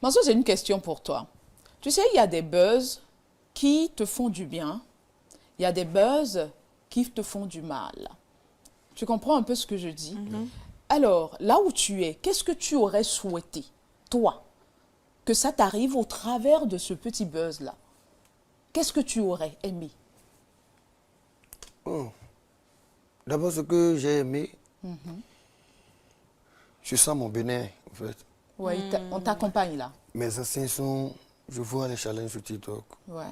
Manso, j'ai une question pour toi. Tu sais, il y a des buzz qui te font du bien. Il y a des buzz qui te font du mal. Tu comprends un peu ce que je dis? Alors, là où tu es, qu'est-ce que tu aurais souhaité, toi, que ça t'arrive au travers de ce petit buzz-là? Qu'est-ce que tu aurais aimé? Oh. D'abord, ce que j'ai aimé, je sens mon Bénin, en fait. Ouais, on t'accompagne là. Mes anciens sont, je vois les challenges sur TikTok. Ouais.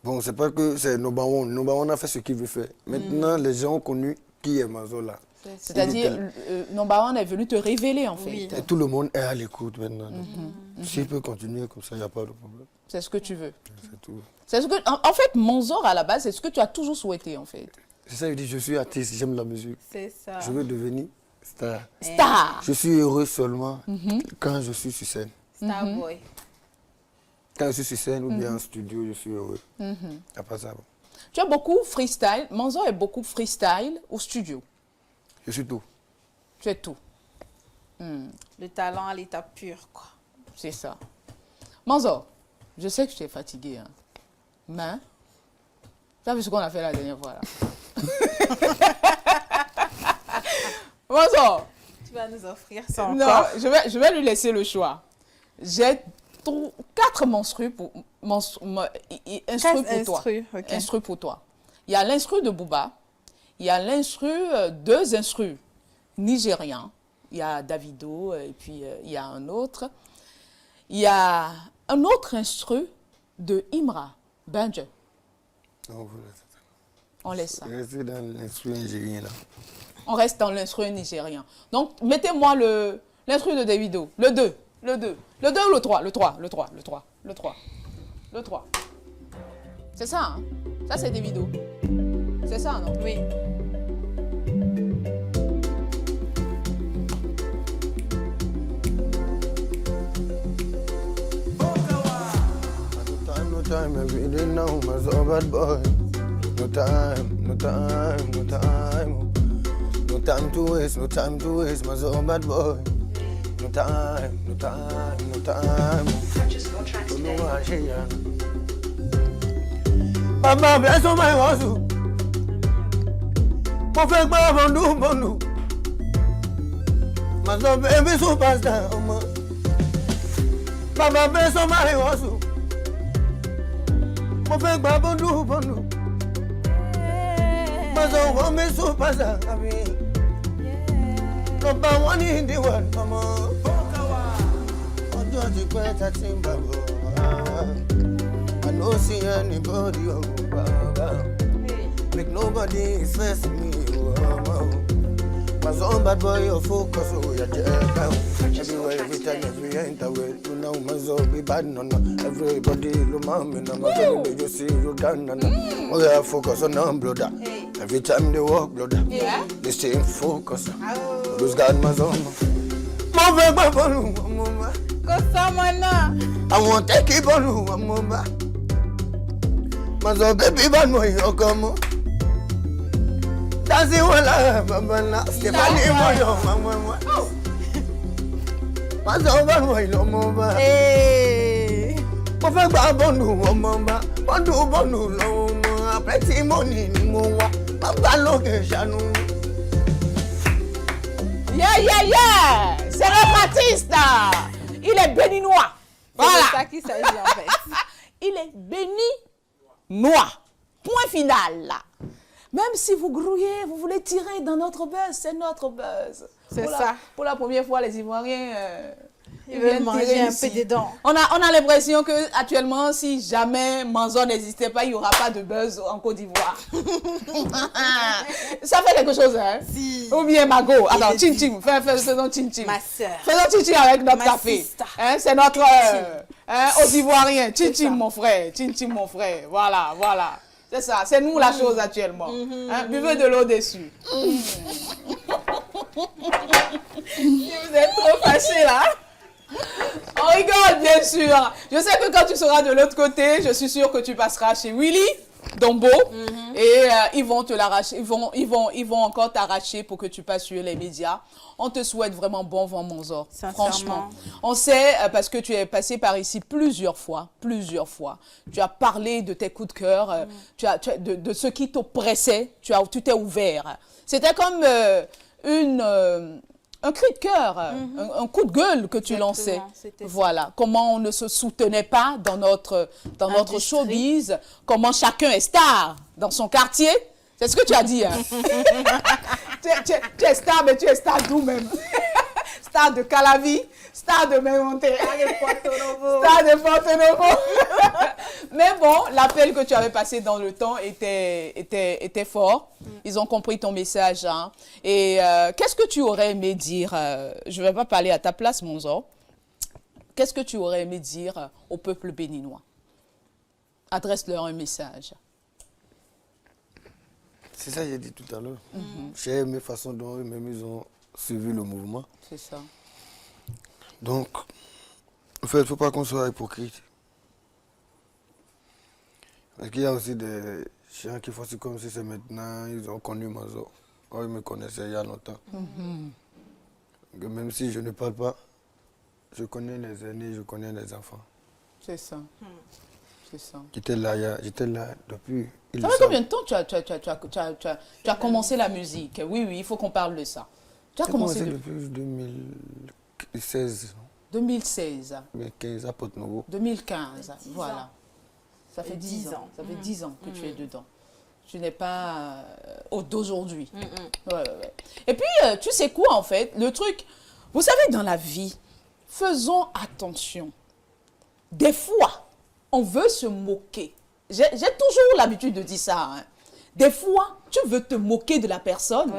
Bon, c'est pas que c'est Nobawon. Nobawon a fait ce qu'il veut faire. Maintenant, les gens ont connu qui est Manzo là. C'est-à-dire, Nombawan est venu te révéler, en fait. Oui. Et tout le monde est à l'écoute maintenant. S'il peut continuer comme ça, il n'y a pas de problème. C'est ce que tu veux. C'est tout. C'est ce que, en fait, Manzor, à la base, c'est ce que tu as toujours souhaité, en fait. C'est ça, je dis, je suis artiste, j'aime la musique. C'est ça. Je veux devenir star. Star. Je suis heureux seulement quand je suis sur scène. Starboy. Quand je suis sur scène ou bien en studio, je suis heureux. À part ça, bon. Tu as beaucoup freestyle. Manzor est beaucoup freestyle au studio. Je suis tout. Tu es tout. Le talent à l'état pur, quoi. C'est ça. Manzor, je sais que tu es fatigué, hein. Mais, tu as vu ce qu'on a fait la dernière fois, là? Manzor, Tu vas nous offrir ça non, encore. je vais lui laisser le choix. J'ai 4 instrus pour, instrus pour toi. Ok. Instrus pour toi. Il y a l'instru de Booba. Il y a l'instru, 2 instrus nigériens. Il y a Davido et puis il y a un autre. Il y a un autre instru de Imra Benje. Non, vous On laisse ça. restez dans l'instru nigérien là. On reste dans l'instru nigérien. Donc, mettez-moi l'instru de Davido. Le 2. Le 2. Le 2 ou le 3? Le 3. Le 3. Le 3. Le 3. Le 3. C'est ça, hein? Ça, c'est Davido. C'est ça, non? Oui. No time, every day now, my so bad boy. No time, no time, no time. No time to waste, no time to waste, my so bad boy. No time, no time, no time. Don't know why she Baba bless on my hustle. Mo fẹ́ gbọ́ bọ́ndù. My so baby superstar, ọmọ. Baba bless on my hustle. Mo fẹ́ gbọ́ bọ́ndù. My so want me superstar, I mean. Number 1 in the world, mama. Ọjọ́ ti pẹ́ ta ti ń bà bọ̀. I no see anybody, oh, baba. Make nobody first me, oh, mama. My son bad boy, your focus, oh, you're dead. Everywhere, every time, every interview, you know, my son be bad, no, no. Everybody, look, mommy, no, my son, you see, you done, no, no. Oh, yeah, focus on them, brother. Every time they walk, brother, they stay in focus. Lose God, my son. Move back, mama. Kò sọ́mọ náà. I want to keep on, mama. My son, baby, bad boy, you come on. Dancing wala, mama, na. Stephanie, mama. My son, bad boy, no, mama. Mo fẹ́ gba bọ́ọ̀lù lọ́wọ́ mọ́. Plenty money ni mo wá. Bàbá lókè ṣàánú. Yeah! C'est le Batista! Il est béninois. C'est de Voilà. ça qu'il s'agit en fait. Il est béninois. Point final, là. Même si vous grouillez, vous voulez tirer dans notre buzz, c'est notre buzz. C'est Pour la- ça. Pour la première fois, les Ivoiriens... Ils veulent viennent manger tirer un ici. peu dedans. On a l'impression que actuellement, si jamais Manzor n'existait pas, il n'y aura pas de buzz en Côte d'Ivoire. Ça fait quelque chose, hein? Si. Ou bien Mago. Attends, le Chin-Chin. Faisons Chin-Chin. Ma sœur. Faisons Chin-Chin avec notre Ma café. sister. Hein, c'est notre... aux Ivoiriens. Chin-Chin, mon frère. Chin-Chin, mon frère. Voilà. C'est ça. C'est nous la chose actuellement. Hein, buvez de l'eau dessus. Si vous êtes trop fâchés, là... On rigole, bien sûr. Je sais que quand tu seras de l'autre côté, je suis sûre que tu passeras chez Willy. Dombo, et ils vont te l'arracher, ils vont encore t'arracher pour que tu passes sur les médias. On te souhaite vraiment bon vent, Monzor. Franchement. On sait, parce que tu es passé par ici plusieurs fois. Tu as parlé de tes coups de cœur, de ce qui t'oppressait, tu t'es ouvert. C'était comme un cri de cœur, un coup de gueule que tu lançais. Voilà, comment on ne se soutenait pas dans notre showbiz, comment chacun est star dans son quartier. C'est ce que tu as dit. Hein? tu es star, mais tu es star d'où même? Star de Calavi, star de Mémonte, star de Porto-Novo. Mais bon, l'appel que tu avais passé dans le temps était fort. Ils ont compris ton message. Hein. Et qu'est-ce que tu aurais aimé dire? Je ne vais pas parler à ta place, Monzor. Qu'est-ce que tu aurais aimé dire au peuple béninois? Adresse-leur un message. C'est ça que j'ai dit tout à l'heure. J'ai aimé la façon dont eux-mêmes ils ont suivi le mouvement. C'est ça. Donc, en fait, il ne faut pas qu'on soit hypocrite. Parce qu'il y a aussi des gens qui font ça comme si c'est maintenant, ils ont connu Monzor. Oh, ils me connaissaient il y a longtemps. Donc, même si je ne parle pas, je connais les aînés, je connais les enfants. C'est ça. C'est ça. J'étais là depuis... Ça fait combien de temps tu as commencé la musique? Oui, il faut qu'on parle de ça. Tu as commencé depuis 2016. 2016. 2015 à Porto-Novo. 2015, voilà. Ça fait 10 ans. Ça fait 10 ans que tu es dedans. Tu n'es pas d'aujourd'hui. Ouais. Et puis, tu sais quoi en fait? Le truc, vous savez, dans la vie, faisons attention. Des fois, on veut se moquer. J'ai toujours l'habitude de dire ça. Hein. Des fois, tu veux te moquer de la personne,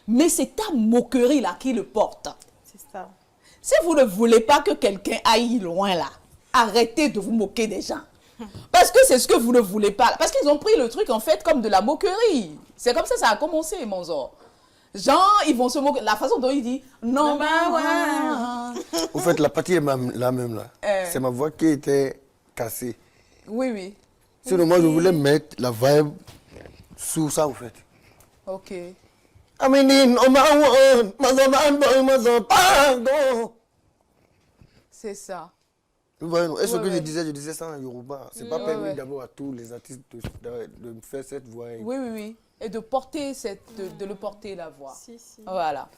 mais c'est ta moquerie là qui le porte. C'est ça. Si vous ne voulez pas que quelqu'un aille loin là, arrêtez de vous moquer des gens. Parce que c'est ce que vous ne voulez pas. Parce qu'ils ont pris le truc en fait comme de la moquerie. C'est comme ça a commencé, Monzor. Genre, ils vont se moquer. La façon dont il dit non, Au fait, la partie est la même là. C'est ma voix qui était cassée. Oui. Sinon, moi, je voulais mettre la vibe sous ça, au fait. Ok. C'est ça. Et ce que je disais ça en Yoruba. C'est pas permis d'abord à tous les artistes de faire cette voix. Oui. Et de porter de le porter la voix. Si. Voilà.